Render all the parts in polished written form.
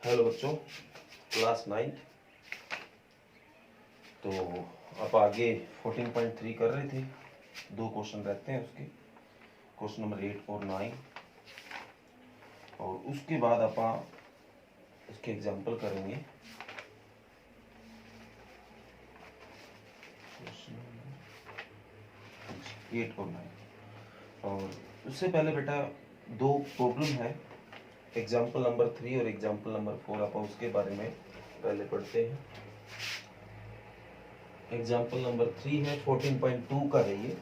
Hello बच्चों, class 9। तो आप आगे 14.3 कर रहे थे। दो क्वेश्चन रहते हैं उसके, क्वेश्चन नंबर 8 और 9। और उसके बाद आप इसके एग्जाम्पल करेंगे। क्वेश्चन 8 और 9। और उससे पहले बेटा दो प्रॉब्लम है, एग्जाम्पल नंबर 3 और एग्जाम्पल नंबर 4। आप उसके बारे में पहले पढ़ते हैं। एग्जाम्पल नंबर 3 है 14.2 का है ये।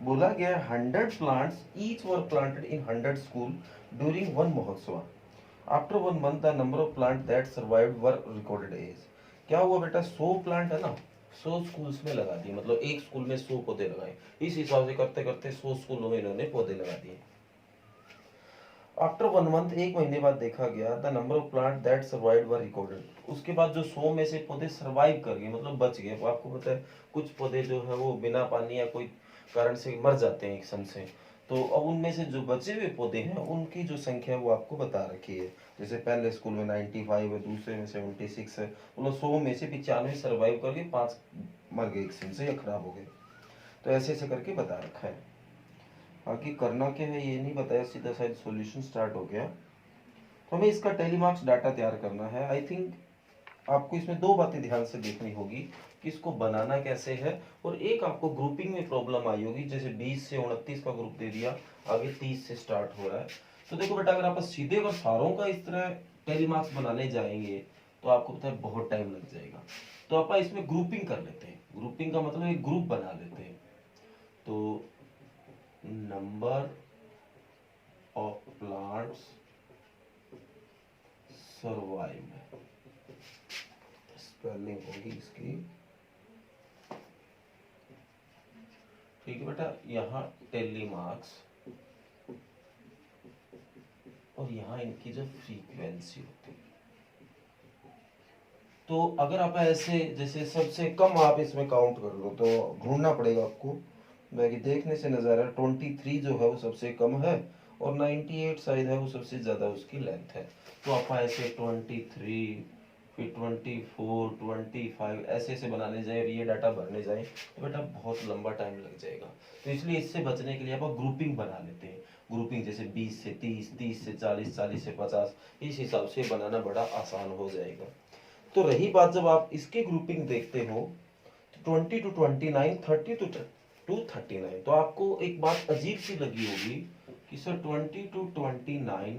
बोला गया 100 plants each were planted in 100 school during Van Mahotsav. After 1 month the number of plant that survived were recorded as. क्या हुआ बेटा, 100 प्लांट है ना, 100 स्कूल्स में लगा दिए, मतलब एक स्कूल में 100 पौधे लगाए। इस हिसाब से करते करते 100 स्कूलों में इन्होंने पौधे लगा दिए। आफ्टर 1 मंथ, एक महीने बाद देखा गया the number of plant that survived were recorded. उसके बाद जो 100 में से पौधे सर्वाइव कर गए, मतलब बच गए। आपको पता है कुछ पौधे जो है वो बिना पानी या कोई कारण से मर जाते हैं एकदम से। तो अब उनमें से जो बचे हुए पौधे हैं उनकी जो संख्या है वो आपको बता रखी है। जैसे पहले स्कूल में 95 है, दूसरे में 76 है, मतलब 100 में से 95 सर्वाइव करके 5 मर गए एकदम से या खराब हो गए। तो ऐसे ऐसे करके बता रखा है। बाकी करना क्या है ये नहीं बताया, सीधा शायद सॉल्यूशन स्टार्ट हो गया। तो हमें इसका टेलीमार्क्स डाटा तैयार करना है। आई थिंक आपको इसमें दो बातें ध्यान से देखनी होगी कि इसको बनाना कैसे है, और एक आपको ग्रुपिंग में प्रॉब्लम आई होगी। जैसे 20 से 29 का ग्रुप दे दिया, आगे 30 से स्टार्ट हो रहा है। तो देखो बेटा, अगर आप सीधे और सारों का इस तरह टेलीमार्क्स बनाने जाएंगे तो आपको पता है बहुत टाइम लग जाएगा। तो आप इसमें ग्रुपिंग कर लेते हैं। ग्रुपिंग का मतलब एक ग्रुप बना लेते हैं। तो number of plants survive, spelling होगी इसकी, ठीक है बेटा। यहाँ टेलीमार्क्स और यहाँ इनकी जो फ्रीक्वेंसी होती है। तो अगर आप ऐसे जैसे सबसे कम आप इसमें काउंट कर लो तो ढूंढना पड़ेगा आपको। बाकी देखने से नजर आ रहा है 23 जो है वो सबसे कम है, और 98 शायद है वो सबसे ज्यादा उसकी लेंथ है। तो आप ऐसे 23, फिर 24, 25 ऐसे ऐसे बनाने जाए और ये डाटा भरने जाए तो बेटा बहुत लंबा टाइम लग जाएगा। तो इसलिए इससे बचने के लिए आप ग्रुपिंग बना लेते हैं। ग्रुपिंग जैसे 20 से 30, 30 से 40, 40 से 50, इस हिसाब से बनाना बड़ा आसान हो जाएगा। तो रही बात, जब आप इसके ग्रुपिंग देखते हो 20 to 29, 30 to 39, तो आपको एक बात अजीब सी लगी होगी कि सर 20 to 29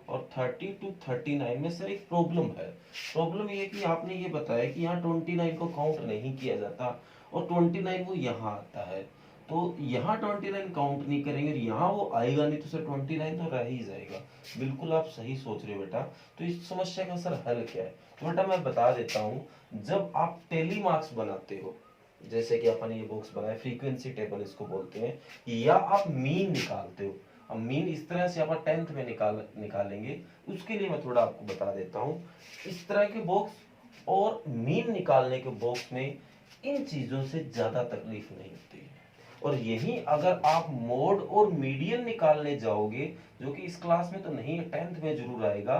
और 30 to 39 में सर एक प्रॉब्लम है। प्रॉब्लम ये कि आपने ये बताया कि यहाँ 29 को काउंट नहीं किया जाता और 29 वो यहाँ आता है। तो यहाँ 29 काउंट नहीं करेंगे और यहाँ वो आएगा नहीं, तो सर 29 तो रह ही जाएगा। बिल्कुल आप सही सोच रहे हो बेटा। तो इस समस्या का सर हल क्या है, तो बेटा मैं बता देता हूँ। जब आप टेलीमार्क्स बनाते हो, जैसे कि अपन ये बॉक्स बनाए फ्रीक्वेंसी टेबल इसको बोलते हैं, या आप मीन निकालते हो। अब मीन इस तरह से आप 10th में निकालेंगे। उसके लिए मैं थोड़ा आपको बता देता हूँ। इस तरह के बॉक्स और मीन निकालने के बॉक्स में इन चीजों से ज्यादा तकलीफ नहीं होती है। और यही अगर आप मोड और मीडियन निकालने जाओगे, जो कि इस क्लास में तो नहीं है, 10th में जरूर आएगा,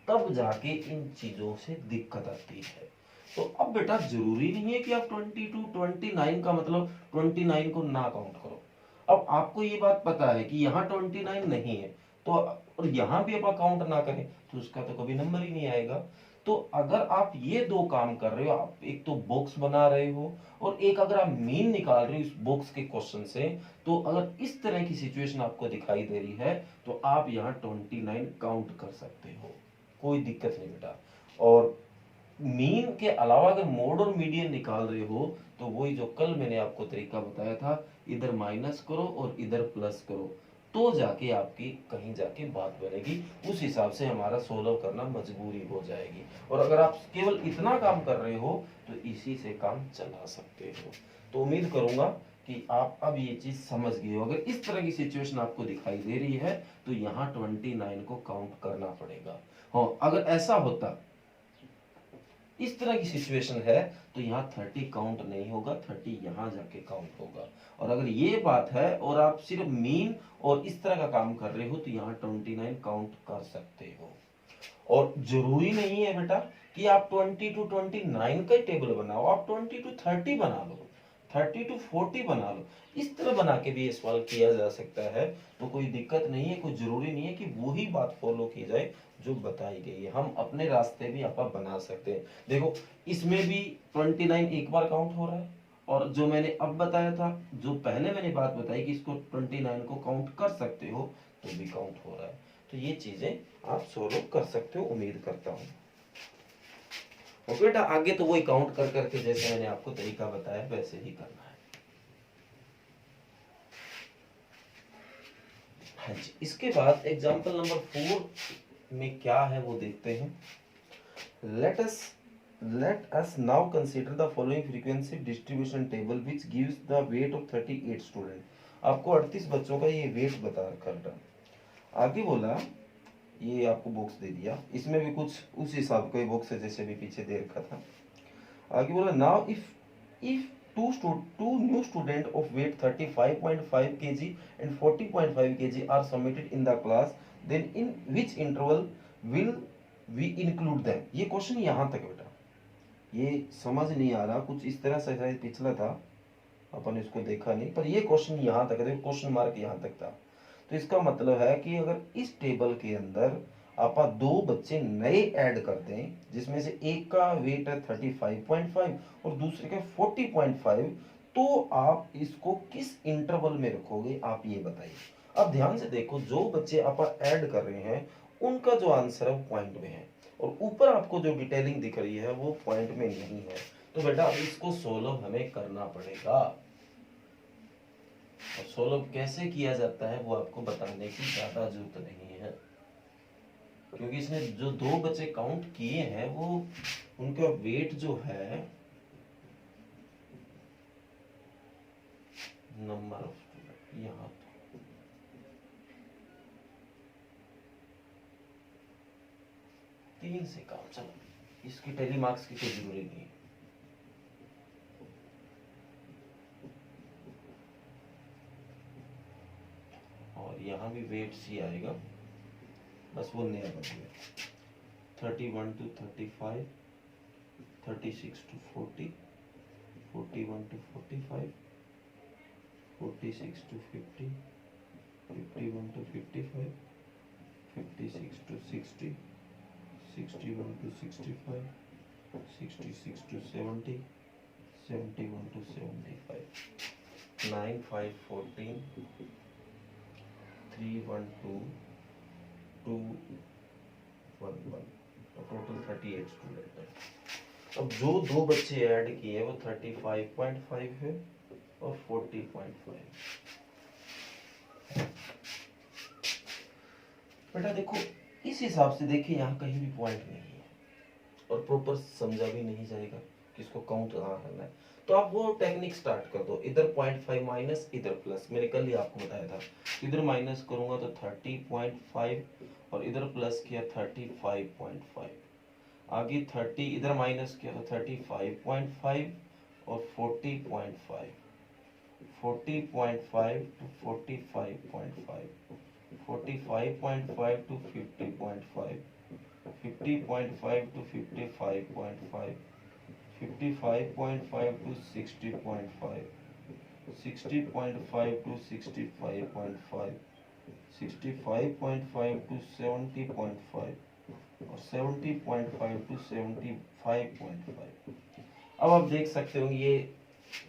तब जाके इन चीजों से दिक्कत आती है। तो अब बेटा जरूरी नहीं है कि आप 20 to 29 का मतलब 29 को ना काउंट करो। अब आपको ये बात पता है कि यहाँ 29 नहीं है, तो और यहाँ भी आप काउंट ना करें तो उसका तो कभी नंबर ही नहीं आएगा। तो अगर आप ये दो काम कर रहे हो, आप एक तो बॉक्स बना रहे हो और एक अगर आप मीन निकाल रहे हो इस बॉक्स के क्वेश्चन से, तो अगर इस तरह की सिचुएशन आपको दिखाई दे रही है तो आप यहाँ 29 काउंट कर सकते हो, कोई दिक्कत नहीं बेटा। और मीन के अलावा अगर मोड और मीडियन निकाल रहे हो तो वही जो कल मैंने आपको तरीका बताया था, इधर माइनस करो और इधर प्लस करो, तो जाके आपकी कहीं जाके बात बनेगी। उस हिसाब से हमारा सोल्व करना मजबूरी हो जाएगी। और अगर आप केवल इतना काम कर रहे हो तो इसी से काम चला सकते हो। तो उम्मीद करूंगा कि आप अब ये चीज समझ गए हो। अगर इस तरह की सिचुएशन आपको दिखाई दे रही है तो यहाँ 29 को काउंट करना पड़ेगा। हाँ, अगर ऐसा होता, इस तरह की सिचुएशन है, तो यहाँ 30 काउंट नहीं होगा, 30 यहाँ जाके काउंट होगा। और अगर ये बात है और आप सिर्फ मीन और इस तरह का काम कर रहे हो तो यहाँ 29 काउंट कर सकते हो। और जरूरी नहीं है बेटा कि आप 20 to 29 का टेबल बनाओ, आप 20 to 30 बना लो, 30 to 40 बना लो, इस तरह बना के भी ये सवाल किया जा सकता है। तो कोई दिक्कत नहीं है, कोई जरूरी नहीं है कि वही बात फॉलो की जाए जो बताई गई है, हम अपने रास्ते भी आप बना सकते हैं। देखो इसमें भी 29 एक बार काउंट हो रहा है, और जो मैंने अब बताया था, जो पहले मैंने बात बताई कि इसको 29 को काउंट कर सकते हो, तो भी काउंट हो रहा है। तो ये चीजें आप सोल्व कर सकते हो, उम्मीद करता हूँ। और बेटा आगे तो वही काउंट कर करके जैसे मैंने आपको तरीका बताया वैसे ही करना है। हाँ जी, इसके बाद एग्जांपल नंबर 4 में क्या है वो देखते हैं। let us now consider the following frequency distribution table which gives the weight of 38 student। आपको 38 बच्चों का ये वेट बता रखा था। आगे बोला, ये आपको बॉक्स दे दिया, इसमें भी कुछ उस हिसाब का बॉक्स है जैसे भी पीछे दे रखा था। आगे बोला, now if two new student of weight 35.5 kg and 40.5 kg are submitted in the class, then in which interval will we include them। ये क्वेश्चन यहाँ तक बेटा, ये समझ नहीं आ रहा, कुछ इस तरह से शायद पिछला था, अपन इसको देखा नहीं, पर ये क्वेश्चन यहाँ तक है, क्वेश्चन मार्क यहाँ तक था। तो इसका मतलब है कि अगर इस टेबल के अंदर आप दो बच्चे नए ऐड करते हैं, जिसमें से एक का वेट है 35.5 और दूसरे का 40.5, तो आप इसको किस इंटरवल में रखोगे, आप ये बताइए। अब ध्यान से देखो, जो बच्चे आप ऐड कर रहे हैं उनका जो आंसर है वो पॉइंट में है, और ऊपर आपको जो डिटेलिंग दिख रही है वो पॉइंट में नहीं है। तो बेटा अब इसको सोल्व हमें करना पड़ेगा, और सोल्व कैसे किया जाता है वो आपको बताने की ज्यादा जरूरत नहीं है, क्योंकि इसने जो दो बच्चे काउंट किए हैं वो उनका वेट जो है नंबर ऑफ स्टूडेंट, यहाँ तो 3 से काम, चलो इसकी टेली मार्क्स की कोई जरूरी नहीं है। और यहाँ भी वेट सी आएगा, बस वो नया बदलेगा, 31 to 35, 36 to 40, 41 to 45, 46 to 50, 51 to 55, 56 to 60, 61 to 65, 66 to 70, 71 to 75, 9, 5, 14, 3, 1, 2, 2, 1, 1, total 38 student है। अब जो दो बच्चे ऐड किए वो 35.5 है और 40.5। बेटा देखो इस हिसाब से देखिए, यहाँ कहीं भी पॉइंट नहीं है और प्रॉपर समझा भी नहीं जाएगा कि इसको काउंट कहाँ करना है। तो आप वो टेक्निक स्टार्ट कर दो, इधर 0.5 माइनस, इधर प्लस। मैंने कल ही आपको बताया था, इधर माइनस करूंगा तो 30.5 और इधर प्लस किया 35.5, आगे 30 इधर माइनस किया तो 35.5 और 40.5, 40.5 to 45.5, 45.5 to 50.5, 50.5 to 55.5, 55.5 to 60.5, 60.5 to 65.5, 65.5 to 70.5 और 70.5 to 75.5। अब आप देख सकते हो ये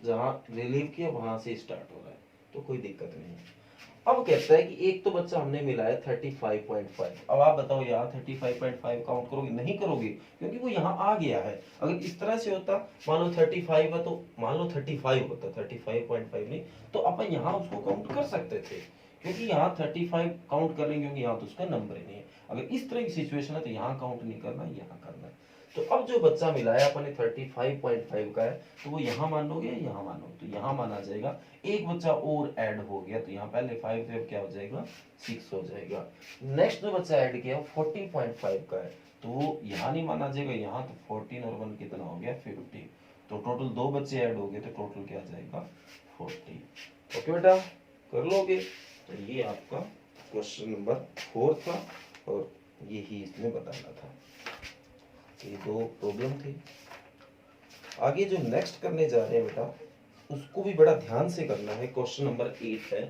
जहाँ रिलीव किया वहां से स्टार्ट हो रहा है, तो कोई दिक्कत नहीं है। अब कहता है कि एक तो बच्चा हमने मिलाया 35.5, अब आप बताओ यहाँ 35.5 काउंट करोगे? नहीं करोगे, क्योंकि वो यहाँ आ गया है। अगर इस तरह से होता, मान लो 35 है तो मान लो 35 होता, 35.5 नहीं, तो अपन यहाँ उसको काउंट कर सकते थे, क्योंकि यहाँ 35 काउंट कर लेंगे, क्योंकि यहाँ तो उसका नंबर ही नहीं है। अगर इस तरह की सिचुएशन है तो यहाँ काउंट नहीं करना, यहाँ करना है। तो अब जो बच्चा मिलाया अपन ने 35.5 का है, तो वो यहाँ मान लोगे या यहाँ मान लोगे? तो यहाँ माना जाएगा। एक बच्चा और ऐड हो गया, तो यहाँ पहले 5 थे, अब क्या हो जाएगा? 6 हो जाएगा। नेक्स्ट जो बच्चा ऐड किया वो 40.5 का है, तो वो यहाँ नहीं माना जाएगा, यहाँ तो 14 और 1 कितना हो गया? 50। तो टोटल दो बच्चे ऐड हो गए, तो टोटल क्या आ जाएगा? 40। ओके बेटा, कर लोगे? तो ये आपका क्वेश्चन नंबर 4 था, और यही इसमें बताना था। ये दो प्रॉब्लम थी। आगे जो नेक्स्ट करने जा रहे हैं बेटा, उसको भी बड़ा ध्यान से करना है। क्वेश्चन नंबर 8 है,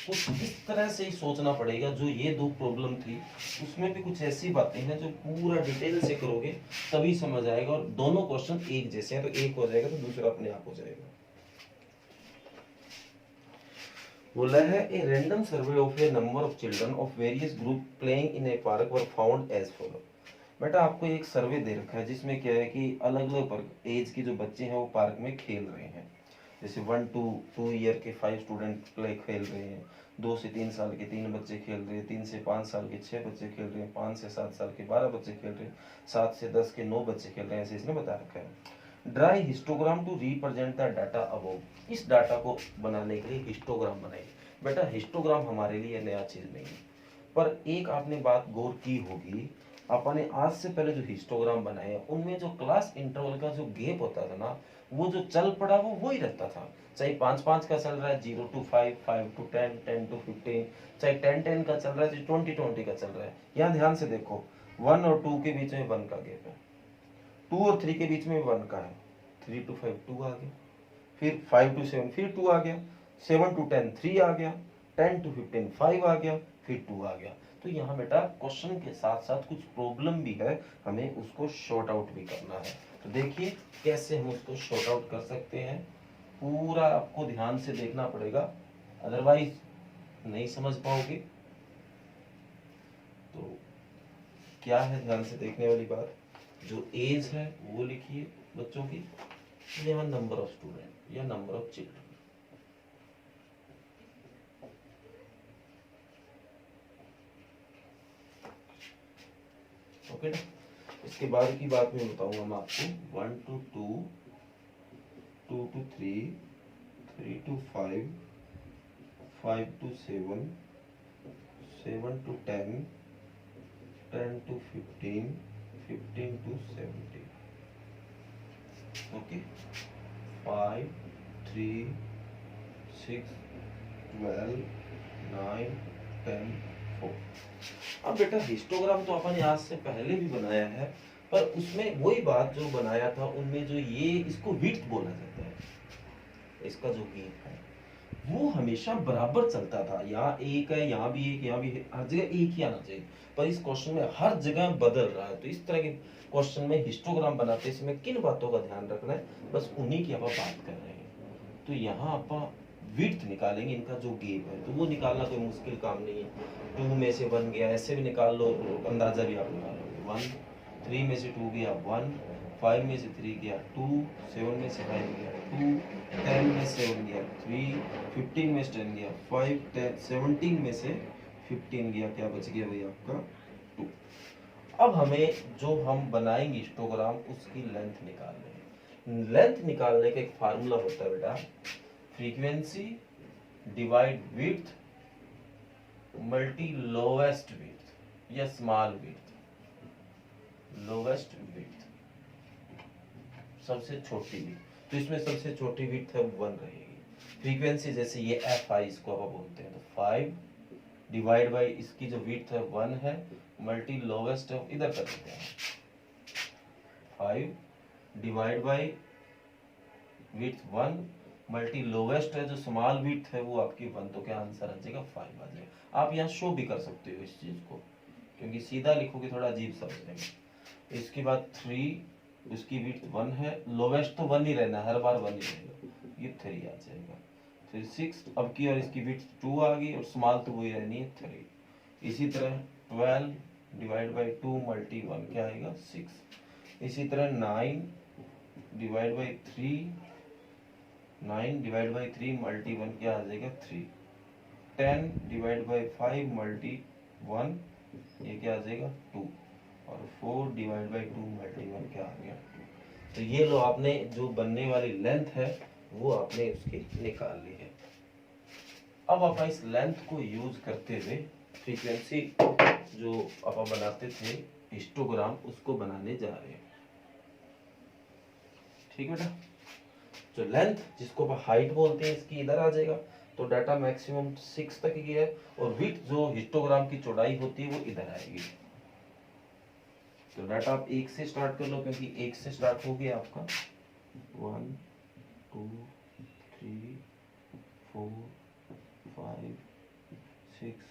कुछ इस तरह से ही सोचना पड़ेगा। जो ये दो प्रॉब्लम थी उसमें भी कुछ ऐसी बातें हैं जो पूरा डिटेल से करोगे तभी समझ आएगा। और दोनों क्वेश्चन एक जैसे हैं, तो एक हो जाएगा तो दूसरा अपने आप हो जाएगा। बोला है a random survey of a number of children of various group playing in a park were found as follow. बेटा आपको एक सर्वे दे रखा है जिसमें क्या है कि अलग अलग एज के जो बच्चे हैं वो पार्क में खेल रहे हैं। जैसे 1 to 2 ईयर के 5 स्टूडेंट प्ले खेल रहे हैं, 2 से 3 साल के 3 बच्चे खेल रहे हैं, 3 से 5 साल के 6 बच्चे खेल रहे हैं, 5 से 7 साल के 12 बच्चे खेल रहे हैं, 7 से 10 के 9 बच्चे खेल रहे हैं। ऐसे इसने बता रखा है। Draw histogram to represent the data above. इस डाटा को बनाने के लिए हिस्टोग्राम बनाइए। बेटा हिस्टोग्राम हमारे लिए नया चीज नहीं है, पर एक आपने बात गौर की होगी, अपने आज से पहले जो हिस्टोग्राम बनाए उनमें जो क्लास इंटरवल का जो गैप होता था ना, वो जो चल पड़ा वो ही रहता था। चाहे 5-5 का चल रहा है, 0 to 5, 5 to 10, 10 to 15, चाहे 10-10 का चल रहा है, 20-20 का चल रहा है। यहाँ ध्यान से देखो, 1 और 2 के बीच में 1 का गैप है, 2 और 3 के बीच में 1 का है, 3 to 5 2 आ गया, फिर 5 to 7 फिर 2 आ गया, 7 to 10 3 आ गया, 10 to 15 5 आ गया, फिर 2 आ गया। तो यहाँ बेटा क्वेश्चन के साथ साथ कुछ प्रॉब्लम भी है, हमें उसको शॉर्ट आउट भी करना है। तो देखिए कैसे हम उसको शॉर्ट आउट कर सकते हैं, पूरा आपको ध्यान से देखना पड़ेगा, अदरवाइज नहीं समझ पाओगे। तो क्या है ध्यान से देखने वाली बात, जो एज है वो लिखिए बच्चों की, या नंबर ऑफ स्टूडेंट या नंबर ऑफ चिल्ड्रन। ओके ना। इसके बाद की बात मैं बताऊंगा मैं आपको, 1 to 2, 2 to 3, 3 to 5, 5 to 7, 7 to 10, 10 to 15, 15 to 17। Okay, 5, 3, 6, 12, 9, 10, 4। अब बेटा हिस्टोग्राम तो अपन आज से पहले भी बनाया है, पर उसमें वही बात जो बनाया था उनमें जो ये इसको विड्थ बोला जाता है, इसका जो गैप है वो हमेशा बराबर चलता था। यहाँ एक है, यहाँ भी एक, यहाँ भी है, हर जगह एक ही आना चाहिए, पर इस क्वेश्चन में हर जगह बदल रहा है। तो इस तरह के क्वेश्चन में हिस्टोग्राम बनाते समय किन बातों का ध्यान रखना है, बस उन्हीं की आप बात कर रहे हैं। तो यहाँ आप विड्थ निकालेंगे, इनका जो गैप है, तो वो निकालना कोई मुश्किल काम नहीं है। 2 में से 1 गया, ऐसे भी निकाल लो, अंदाजा भी आप निकाल लोगे। 1, 3 में से 2 गया 1, 5 में से 3 गया 2, 7 में से 5 गया 2, 10 में से 7 गया 3, 15 में से 10 गया 5, 10, 17 में से 15 गया, क्या बच गया भाई आपका 2। अब हमें जो हम बनाएंगे हिस्टोग्राम उसकी लेंथ निकालनी है। लेंथ निकालने का एक फार्मूला होता है बेटा, frequency divide width multi lowest width या स्मॉल विड्थ। लोवेस्ट विड्थ सबसे छोटी विड्थ, तो इसमें सबसे छोटी विड्थ है 1 रहेगी। फ्रीक्वेंसी जैसे ये एफ आई इसको आप बोलते हैं, तो 5 डिवाइड बाई इसकी जो विड्थ है 1 है, मल्टी लोवेस्ट है, इधर कर देते हैं 5 divide by width 1 multi lowest है जो स्मॉल विड्थ है वो आपकी 1, तो क्या आंसर आ जाएगा 5 आ जाएगा। आप यहाँ शो भी कर सकते हो इस चीज को, क्योंकि सीधा लिखोगे थोड़ा अजीब सा बनेगा। इसके बाद 3, उसकी विड्थ 1 है, लोवेस्ट तो 1 ही रहना, हर बार 1 ही रहेगा, ये 3 आ जाएगा। फिर 6 अब की, और इसकी विड्थ 2 आ गई, और स्मॉल तो वही रहनी है 3। इसी तरह 12 डिवाइड बाई 2 मल्टी 1 क्या आएगा 6। इसी तरह 9 divide by 3, 9 divide by 3 multi 1 क्या आ जाएगा 3। 10 डिवाइड बाई 5 मल्टी 1 ये क्या आ जाएगा 2, और 4 डिवाइड बाई 2 मल्टी 1 क्या आ गया 2। तो ये लो आपने जो बनने वाली लेंथ है वो आपने उसकी निकाल ली है। अब आप इस लेंथ को यूज करते हुए फ्रीक्वेंसी जो आप बनाते थे हिस्टोग्राम उसको बनाने जा रहे हैं। ठीक बेटा, जो लेंथ जिसको आप हाइट बोलते हैं इसकी इधर आ जाएगा, तो डाटा मैक्सिमम 6 तक ही है, और विड्थ जो हिस्टोग्राम की चौड़ाई होती है वो इधर आएगी। तो डाटा आप 1 से स्टार्ट कर लो, क्योंकि 1 से स्टार्ट हो गया आपका 1 2 3 4 5 6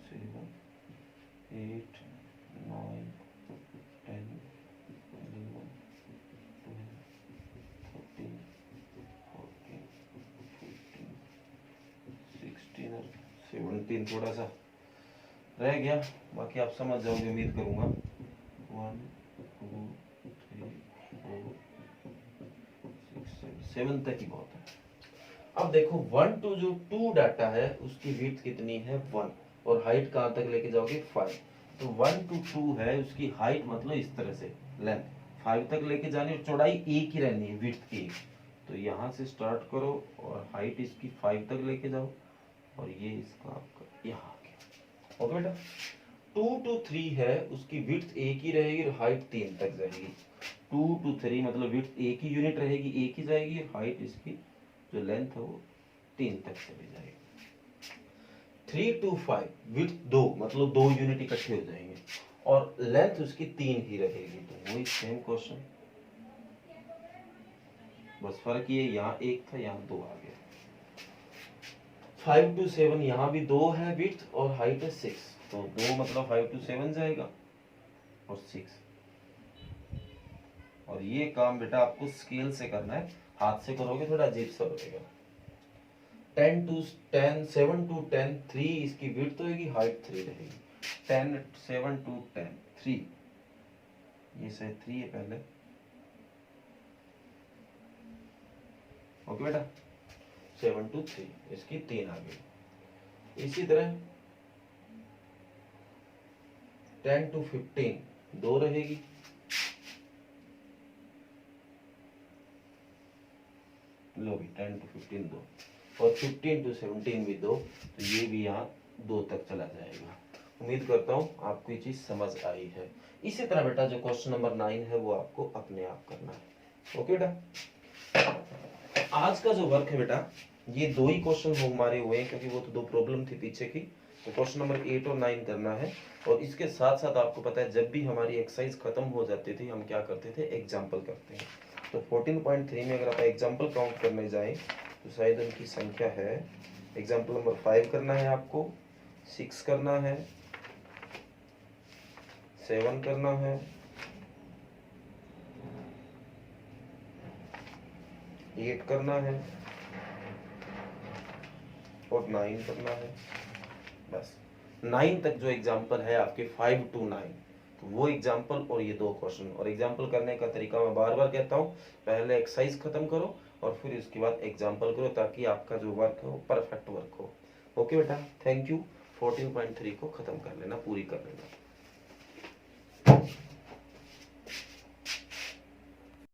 7 8 9 10 11 12 13 14 15 16 और 17 थोड़ा सा रह गया, बाकी आप समझ जाओगे उम्मीद करूंगा। 1 2 3 4 6 7 तक ही बहुत है। अब देखो 1 to जो 2 डाटा है उसकी विड्थ कितनी है 1, और हाइट कहां तक लेके जाओगे 5। तो 1 to 2 है, उसकी हाइट मतलब इस तरह से लेंथ 5 तक लेके जानी, और चौड़ाई एक ही रहनी है, विड्थ की एक। तो यहाँ से स्टार्ट करो और हाइट इसकी 5 तक लेके जाओ, और ये इसका आपका यहाँ आ गया। ओके बेटा, 2 to 3 है, उसकी विड्थ एक ही रहेगी और हाइट 3 तक जाएगी। 2 to 3 मतलब विड्थ एक ही यूनिट रहेगी, एक ही जाएगी, हाइट इसकी जो लेंथ है वो 3 तक चली जाएगी। 3 to 5 विड्थ 2 मतलब 2 यूनिट इकट्ठे हो जाएंगे, और लेंथ उसकी 3 ही रहेगी। तो वही सेम क्वेश्चन, बस फर्क ये यहाँ 1 था, यहाँ 2 आ गया। 5 to 7 यहाँ भी 2 है विड्थ और हाइट है 6, तो 2 मतलब 5 to 7 जाएगा और 6। और ये काम बेटा आपको स्केल से करना है, हाथ से करोगे थोड़ा अजीब सा लगेगा। 10 to 10 7 to 10 3 इसकी विड्थ होगी, हाइट 3 रहेगी। 10 7 to 10 3, ये शायद 3 है पहले। ओके बेटा, 7 to 3 इसकी 3 आ गई। इसी तरह 10 to 15 2 रहेगी, लो भी 10 to 15 2, और 15 to 17 भी 2, तो ये भी यहाँ 2 तक चला जाएगा। उम्मीद करता हूँ आपको ये चीज समझ आई है। इसी तरह बेटा जो क्वेश्चन नंबर 9 है वो आपको अपने आप करना है। ओके बेटा, आज का जो वर्क है बेटा ये 2 ही क्वेश्चन हमारे हुए हैं, क्योंकि वो तो 2 प्रॉब्लम थी पीछे की। तो क्वेश्चन नंबर 8 और 9 करना है, और इसके साथ साथ आपको पता है जब भी हमारी एक्सरसाइज खत्म हो जाती थी हम क्या करते थे, एग्जाम्पल करते हैं। तो 14.3 में अगर आप एग्जाम्पल काउंट करने जाएं तो शायद उनकी संख्या है, एग्जाम्पल नंबर 5 करना है आपको, 6 करना है, 7 करना है, 8 करना है और 9 करना है। बस 9 तक जो एग्जाम्पल है आपके 5 to 9, तो वो एग्जाम्पल और ये 2 क्वेश्चन। और एग्जाम्पल करने का तरीका मैं बार बार कहता हूँ, पहले एक्सरसाइज खत्म करो और फिर इसके बाद एग्जाम्पल करो, ताकि आपका जो वर्क है वो परफेक्ट वर्क हो। ओके बेटा, थैंक यू। 14.3 को खत्म कर लेना, पूरी कर लेना।